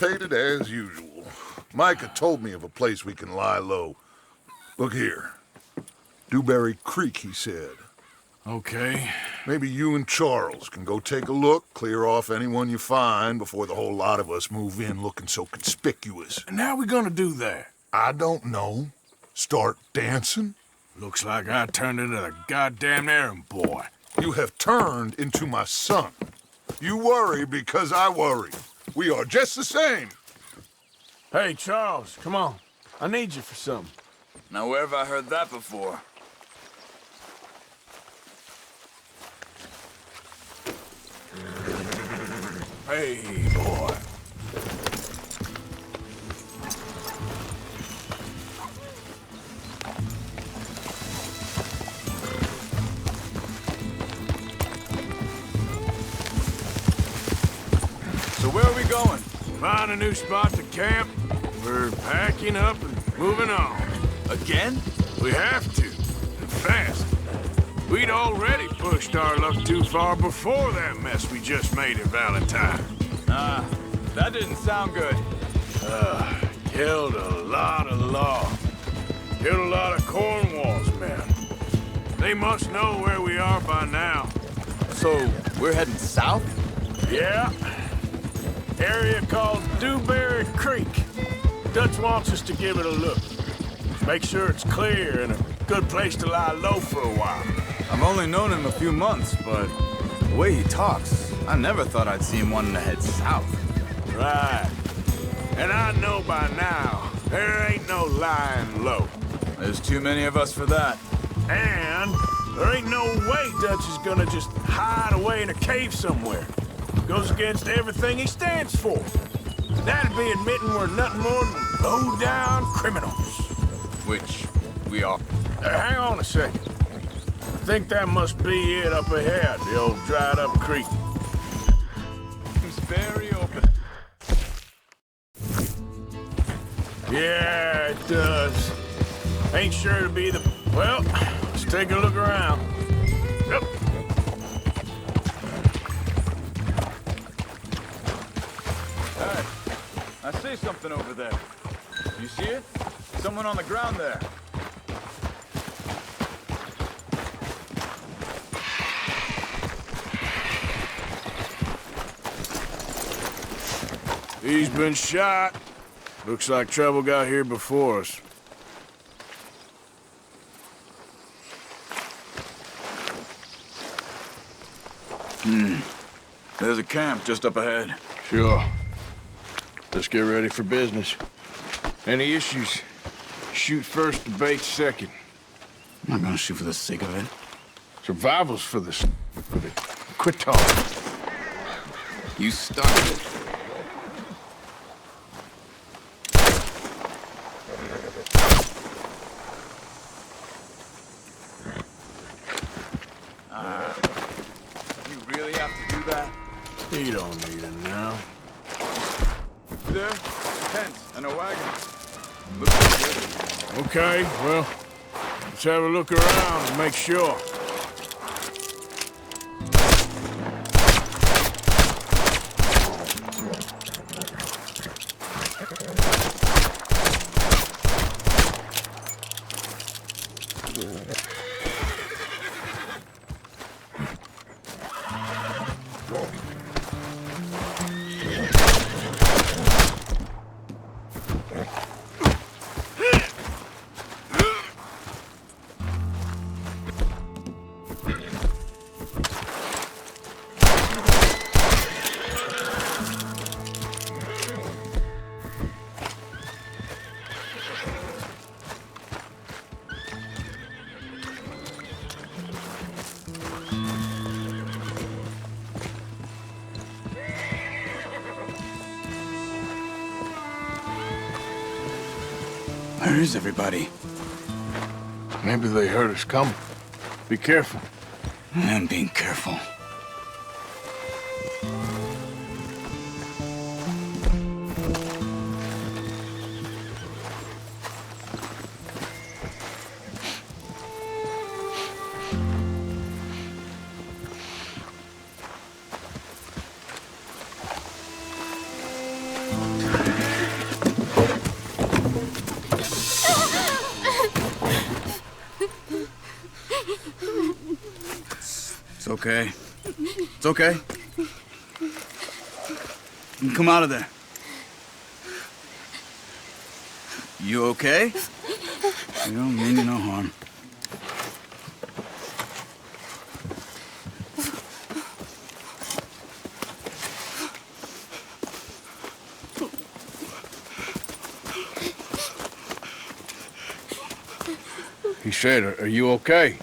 anticipated as usual. Micah told me of a place we can lie low. Look here. Dewberry Creek, he said. Okay. Maybe you and Charles can go take a look, clear off anyone you find before the whole lot of us move in looking so conspicuous. And how we gonna do that? I don't know. Start dancing? Looks like I turned into the goddamn errand boy. You have turned into my son. You worry because I worry. We are just the same. Hey, Charles, come on. I need you for something. Now, where have I heard that before? Hey, boy. So where are we going? Find a new spot to camp. We're packing up and moving on. Again? We have to. And fast. We'd already pushed our luck too far before that mess we just made at Valentine. That didn't sound good. Killed a lot of law. Killed a lot of Cornwall's men. They must know where we are by now. So, we're heading south? Yeah. Area called Dewberry Creek. Dutch wants us to give it a look. Make sure it's clear and a good place to lie low for a while. I've only known him a few months, but the way he talks, I never thought I'd see him wanting to head south. Right. And I know by now, there ain't no lying low. There's too many of us for that. And there ain't no way Dutch is gonna just hide away in a cave somewhere. Goes against everything he stands for. That'd be admitting we're nothing more than low-down criminals. Which we are. Hang on a second. I think that must be it up ahead, the old dried-up creek. Seems very open. Yeah, it does. Ain't sure to be the... Well, let's take a look around. Yep. Hey, I see something over there. You see it? Someone on the ground there. He's been shot. Looks like trouble got here before us. There's a camp just up ahead. Sure. Let's get ready for business. Any issues? Shoot first, debate second. I'm not gonna shoot for the sake of it. Survival's for the... Quit talking. You started it. You really have to do that? You don't need it now. There, tent and a wagon. Looks good. Okay, well, let's have a look around and make sure. Where is everybody? Maybe they heard us coming. Be careful. I'm being careful. okay. It's okay. You can come out of there. You okay? You don't mean you no harm. He said, are you okay?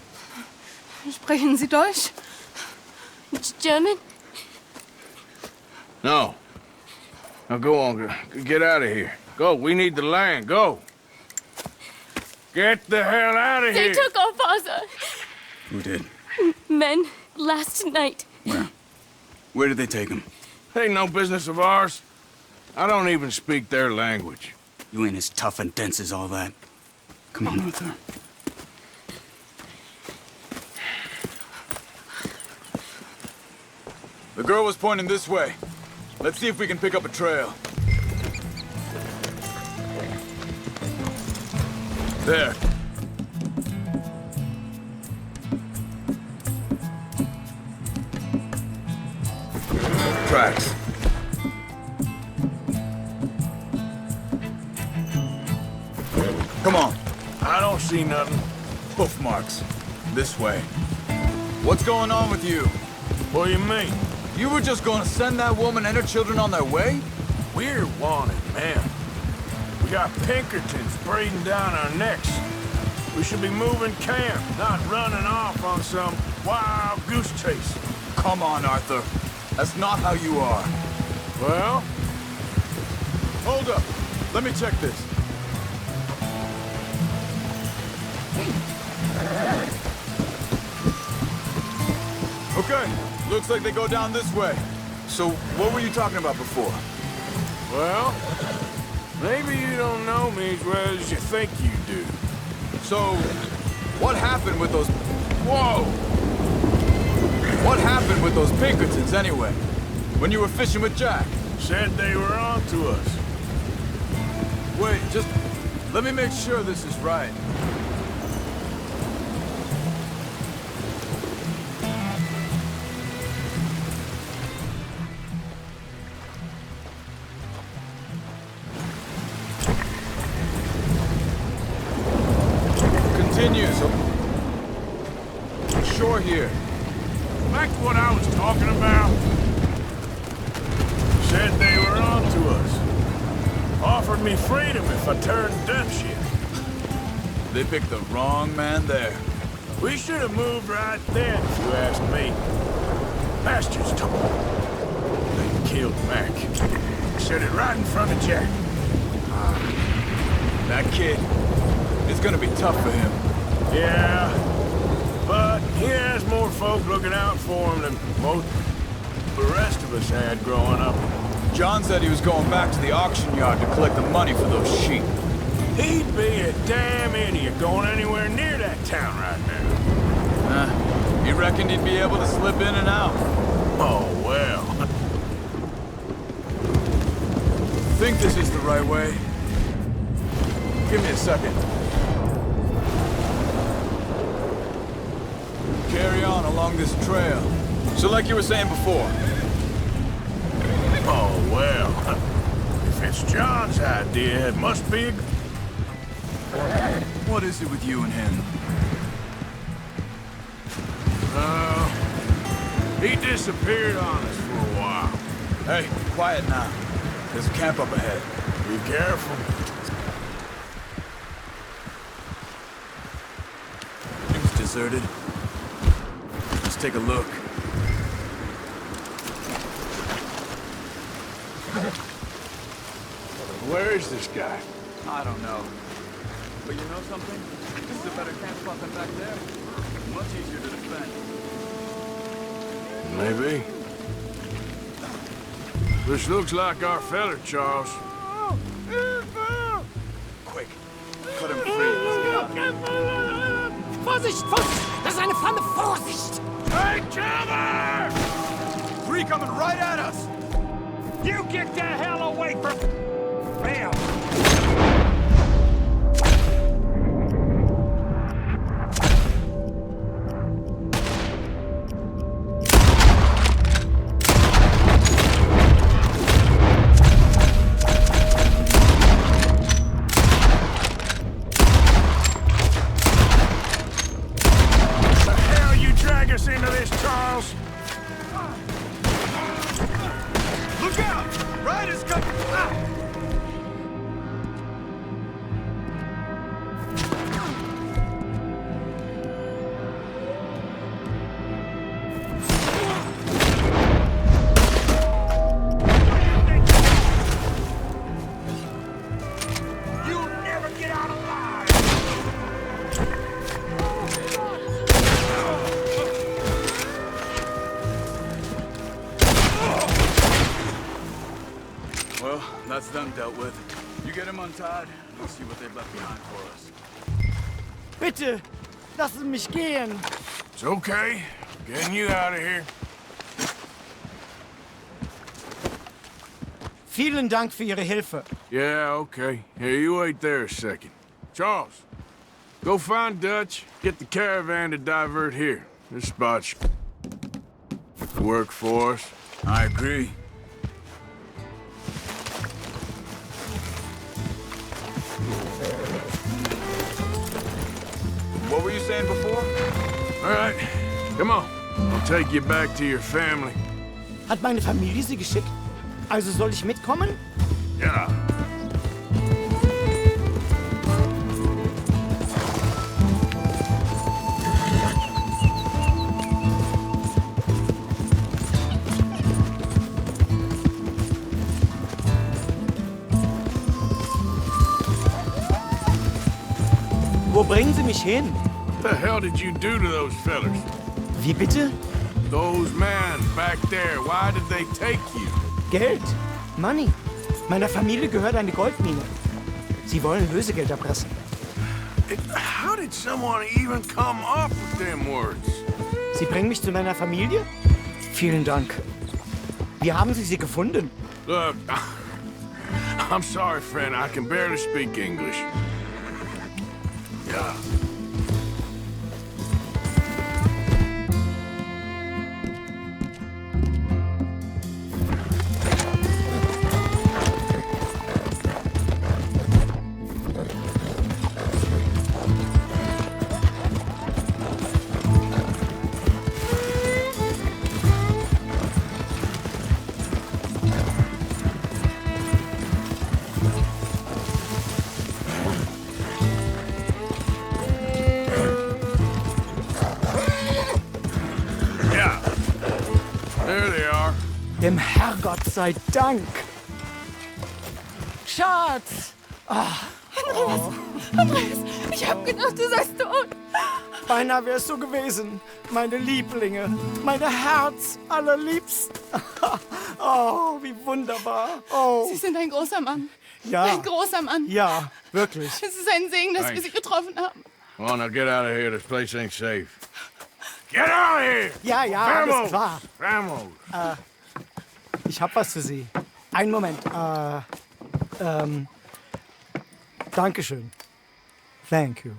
Sprechen Sie Deutsch? German? No. Now go on, get out of here. Go, we need the land, go. Get the hell out of They here! took our father. Who did? Men, last night. Where? Where did they take him? Ain't no business of ours. I don't even speak their language. You ain't as tough and dense as all that. Come on, Arthur. The girl was pointing this way. Let's see if we can pick up a trail. There. Tracks. Come on. I don't see nothing. Hoof marks. This way. What's going on with you? What do you mean? You were just gonna send that woman and her children on their way? We're wanted, man. We got Pinkertons breathing down our necks. We should be moving camp, not running off on some wild goose chase. Come on, Arthur. That's not how you are. Well? Hold up. Let me check this. Okay. Looks like they go down this way. So, what were you talking about before? Well, maybe you don't know me as well as you think you do. So, what happened with those... Whoa! What happened with those Pinkertons, anyway? When you were fishing with Jack? Said they were on to us. Wait, just... let me make sure this is right. Continues. Shore here. Back to what I was talking about. Said they were on to us. Offered me freedom if I turned dipshit. They picked the wrong man there. We should have moved right then, if you ask me. Bastards told me. They killed Mac. Said it right in front of Jack. That kid, it's gonna be tough for him. Yeah, but he has more folk looking out for him than most the rest of us had growing up. John said he was going back to the auction yard to collect the money for those sheep. He'd be a damn idiot going anywhere near that town right now. He reckoned he'd be able to slip in and out. Oh, well. Think this is the right way? Give me a second. Carry on along this trail. So like you were saying before. Oh, well. If it's John's idea, it must be a... What is it with you and him? He disappeared on us for a while. Hey, quiet now. There's a camp up ahead. Be careful. It was deserted. Let's take a look. Where is this guy? I don't know. But you know something? This is a better camp spot than back there. Much easier to defend. Maybe. This looks like our feller, Charles. Quick, cut him free. Let's get out. Vorsicht, Vorsicht! Das ist eine Pfanne! Vorsicht! Hey, cover! Three coming right at us! You get the hell away from... Bam! dealt with. You get him untied, and we'll see what they've left behind for us. Bitte, lassen Sie mich gehen. It's okay. Getting you out of here. Vielen Dank für Ihre Hilfe. Yeah, okay. Here, you wait there a second. Charles, go find Dutch. Get the caravan to divert here. This spot's work for us. I agree. What were you saying before? All right, come on. I'll take you back to your family. Hat meine Familie Sie geschickt? Also soll ich mitkommen? Yeah. Wo bringen Sie mich hin? What the hell did you do to those fellers? Wie bitte? Those men back there, why did they take you? Geld. Money. Meiner Familie gehört eine Goldmine. Sie wollen Lösegeld erpressen. How did someone even come up with them words? Sie bringen mich zu meiner Familie? Vielen Dank. Wie haben Sie sie gefunden? Look, I'm sorry, friend. I can barely speak English. Yeah. There they are. Dem Herrgott sei Dank. Schatz! Andreas, ich hab gedacht, du seist tot. Beinahe wär's so gewesen. Meine Lieblinge. Meine Herz allerliebst. Oh, wie wunderbar. Oh, Sie sind ein großer Mann. ja. Ein großer Mann. Ja, wirklich. Es ist ein Segen, dass wir Thanks. Sie getroffen haben. Come on, now get out of here. This place ain't safe. Get out of here! Ja, ja, alles klar. Vamos! Ich hab was für Sie. Einen Moment. Dankeschön. Thank you.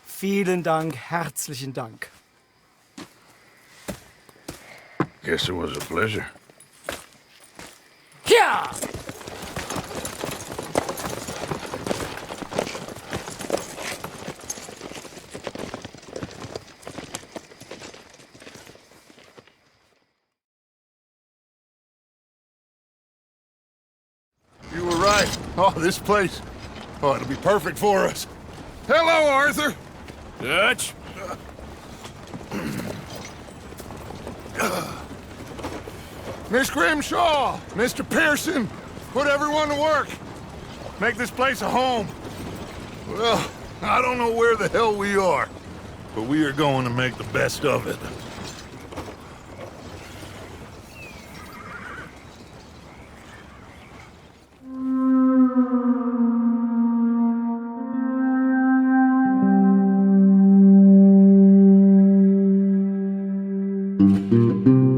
Vielen Dank, herzlichen Dank. Guess it was a pleasure. Ja! You were right. Oh, this place. Oh, it'll be perfect for us. Hello, Arthur. Dutch? Miss Grimshaw, Mr. Pearson, put everyone to work. Make this place a home. Well, I don't know where the hell we are, but we are going to make the best of it. Thank you.